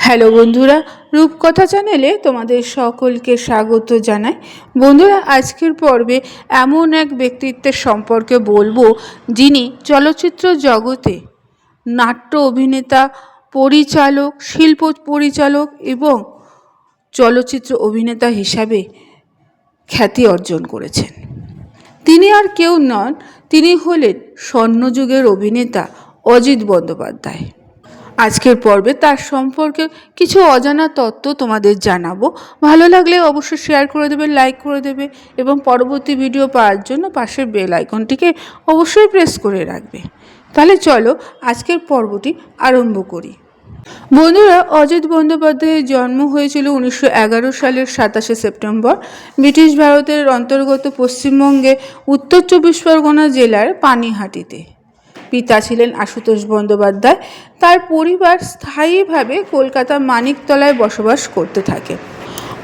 Hello বন্ধুরা, রূপকথা চ্যানেলে তোমাদের সকলকে স্বাগত জানাই। বন্ধুরা, আজকের পর্বে এমন এক ব্যক্তিত্বের সম্পর্কে বলবো যিনি চলচ্চিত্র জগতে নাট্য অভিনেতা, পরিচালক, শিল্প পরিচালক এবং চলচ্চিত্র অভিনেতা হিসাবে খ্যাতি অর্জন করেছেন। তিনি আর কেউ নন, তিনি হলেন স্বর্ণযুগের অভিনেতা অজিত বন্দ্যোপাধ্যায়। আজকের পর্বে তার সম্পর্কে কিছু অজানা তথ্য তোমাদের জানাবো। ভালো লাগলে অবশ্যই শেয়ার করে দেবে, লাইক করে দেবে এবং পরবর্তী ভিডিও পাওয়ার জন্য পাশের বেল আইকনটিকে অবশ্যই প্রেস করে রাখবে। তাহলে চলো আজকের পর্বটি আরম্ভ করি। বন্ধুরা, অজিত বন্দ্যোপাধ্যায়ের জন্ম হয়েছিল 1911 সালের 27শে সেপ্টেম্বর ব্রিটিশ ভারতের অন্তর্গত পশ্চিমবঙ্গে উত্তর 24 পরগনা জেলার পানিহাটিতে। পিতা ছিলেন আশুতোষ বন্দ্যোপাধ্যায়। তার পরিবার স্থায়ীভাবে কলকাতা মানিকতলায় বসবাস করতে থাকে।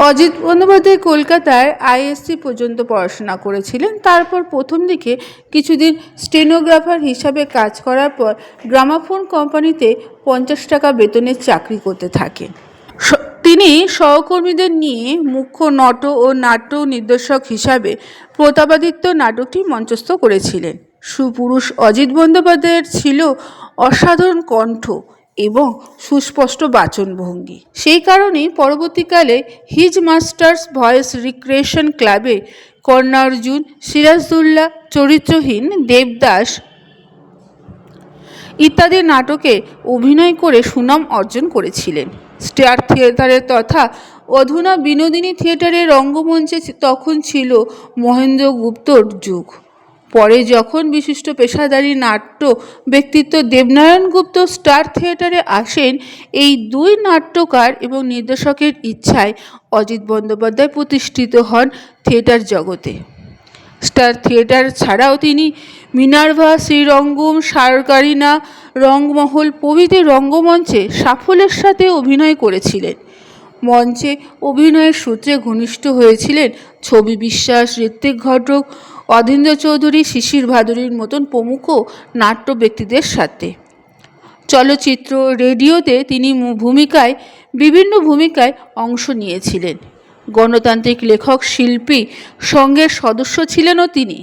অজিত বন্দ্যোপাধ্যায় কলকাতায় আইএসসি পর্যন্ত পড়াশোনা করেছিলেন। তারপর প্রথম দিকে কিছুদিন স্টেনোগ্রাফার হিসাবে কাজ করার পর গ্রামাফোন কোম্পানিতে 50 টাকা বেতনের চাকরি করতে থাকেন। তিনি সহকর্মীদের নিয়ে মুখ্য নট ও নাট্য নির্দেশক হিসাবে প্রতাপাদিত্য নাটকটি মঞ্চস্থ করেছিলেন। সুপুরুষ অজিত বন্দ্যোপাধ্যায়ের ছিল অসাধারণ কণ্ঠ এবং সুস্পষ্ট বাচনভঙ্গি। সেই কারণেই পরবর্তীকালে হিজ মাস্টার্স ভয়েস রিক্রিয়েশন ক্লাবে কর্ণার্জুন, সিরাজদৌল্লা চরিত্রহীন দেবদাস ইত্যাদি নাটকে অভিনয় করে সুনাম অর্জন করেছিলেন। স্টার থিয়েটারের তথা অধুনা বিনোদিনী থিয়েটারের রঙ্গমঞ্চে তখন ছিল মহেন্দ্র গুপ্তর যুগ। পরে যখন বিশিষ্ট পেশাদারী নাট্য ব্যক্তিত্ব দেবনারায়ণ গুপ্ত স্টার থিয়েটারে আসেন, এই দুই নাট্যকার এবং নির্দেশকের ইচ্ছায় অজিত বন্দ্যোপাধ্যায় প্রতিষ্ঠিত হন থিয়েটার জগতে। স্টার থিয়েটার ছাড়াও তিনি মিনার্ভা, শ্রীরঙ্গম, সারকারিনা, রংমহল প্রভৃতি রঙ্গমঞ্চে সাফল্যের সাথে অভিনয় করেছিলেন। মঞ্চে অভিনয়ের সূত্রে ঘনিষ্ঠ হয়েছিলেন ছবি বিশ্বাস, ঋত্বিক ঘটক, অধীন্দ্র চৌধুরী, শিশির ভাদুড়ীর মতন প্রমুখ নাট্য ব্যক্তিদের সাথে। চলচ্চিত্র, রেডিওতে তিনি বিভিন্ন ভূমিকায় অংশ নিয়েছিলেন। গণতান্ত্রিক লেখক শিল্পী সংঘের সদস্য ছিলেনও তিনি।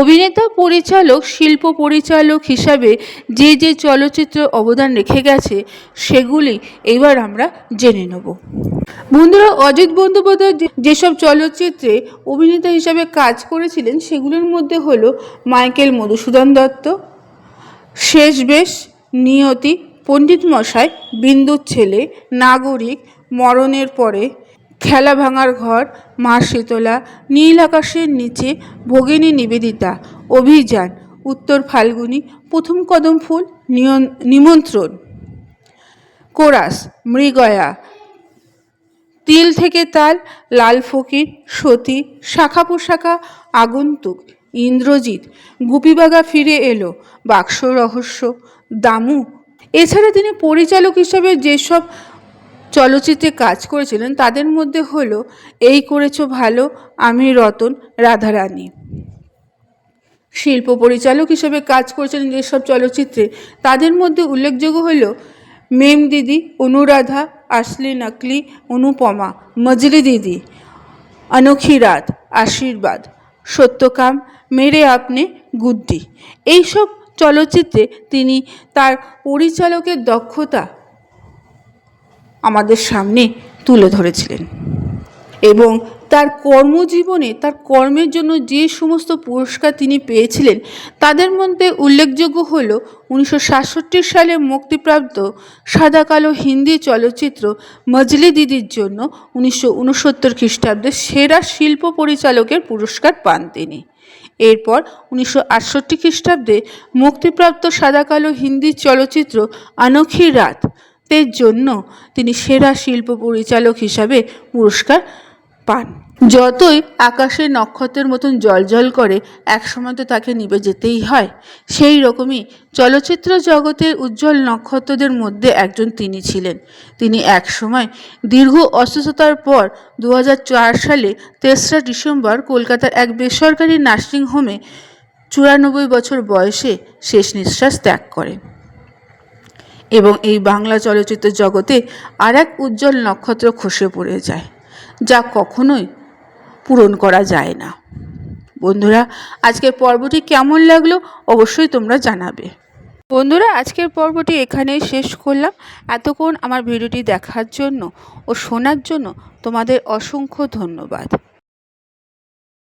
অভিনেতা, পরিচালক, শিল্প পরিচালক হিসাবে যে চলচ্চিত্র অবদান রেখে গেছে সেগুলি এবার আমরা জেনে নেব। বন্ধুরা, অজিত বন্দ্যোপাধ্যায় যেসব চলচ্চিত্রে অভিনেতা হিসাবে কাজ করেছিলেন সেগুলোর মধ্যে হলো মাইকেল মধুসূদন দত্ত, শেষবেশ, নিয়তি, পণ্ডিত মশাই, বিন্দুর ছেলে, নাগরিক, মরণের পরে, খেলা ভাঙার ঘর, মা শীতলা, নীল আকাশের নিচে, ভগিনী নিবেদিতা, অভিযান, উত্তর ফাল্গুনী, প্রথম কদম ফুল, নিমন্ত্রণ, কোরাস, মৃগয়া, তিল থেকে তাল, লাল ফকির, সতী, শাখা পোশাকা, আগন্তুক, ইন্দ্রজিৎ, গুপিবাগা ফিরে এলো, বাক্স রহস্য, দামু। এছাড়া তিনি পরিচালক হিসাবে যেসব চলচ্চিত্রে কাজ করেছিলেন তাদের মধ্যে হলো এই করেছো ভালো, আমি রতন, রাধারানী। শিল্প পরিচালক হিসেবে কাজ করেছিলেন যেসব চলচ্চিত্রে তাদের মধ্যে উল্লেখযোগ্য হলো মেম দিদি, অনুরাধা, আসলি নকলি, অনুপমা, মজলি দিদি, অনোখি রাত, আশীর্বাদ, সত্যকাম, মেরে আপনে, গুড্ডি। এইসব চলচ্চিত্রে তিনি তার পরিচালকের দক্ষতা আমাদের সামনে তুলে ধরেছিলেন এবং তার কর্মজীবনে তার কর্মের জন্য যে সমস্ত পুরস্কার তিনি পেয়েছিলেন তাদের মধ্যে উল্লেখযোগ্য হল 1967 সালে মুক্তিপ্রাপ্ত সাদা কালো হিন্দি চলচ্চিত্র মজলি দিদির জন্য 1969 খ্রিস্টাব্দে সেরা শিল্প পরিচালকের পুরস্কার পান তিনি। এরপর 1968 খ্রিস্টাব্দে মুক্তিপ্রাপ্ত সাদা কালো হিন্দি চলচ্চিত্র অনোখি রাত এর জন্য তিনি সেরা শিল্প পরিচালক হিসাবে পুরস্কার পান। যতই আকাশের নক্ষত্রের মতন জ্বলজ্বল করে, একসময় তো তাকে নিভে যেতেই হয়। সেই রকমই চলচ্চিত্র জগতের উজ্জ্বল নক্ষত্রদের মধ্যে একজন তিনি ছিলেন। তিনি একসময় দীর্ঘ অসুস্থতার পর 2004 সালে 3রা ডিসেম্বর কলকাতার এক বেসরকারি নার্সিংহোমে 94 বছর বয়সে শেষ নিঃশ্বাস ত্যাগ করেন। এবং এই বাংলা চলচ্চিত্র জগতে আর এক উজ্জ্বল নক্ষত্র খসে পড়ে যায়, যা কখনোই পূরণ করা যায় না। বন্ধুরা, আজকের পর্বটি কেমন লাগলো অবশ্যই তোমরা জানাবে। বন্ধুরা, আজকের পর্বটি এখানেই শেষ করলাম। এতক্ষণ আমার ভিডিওটি দেখার জন্য ও শোনার জন্য তোমাদের অসংখ্য ধন্যবাদ।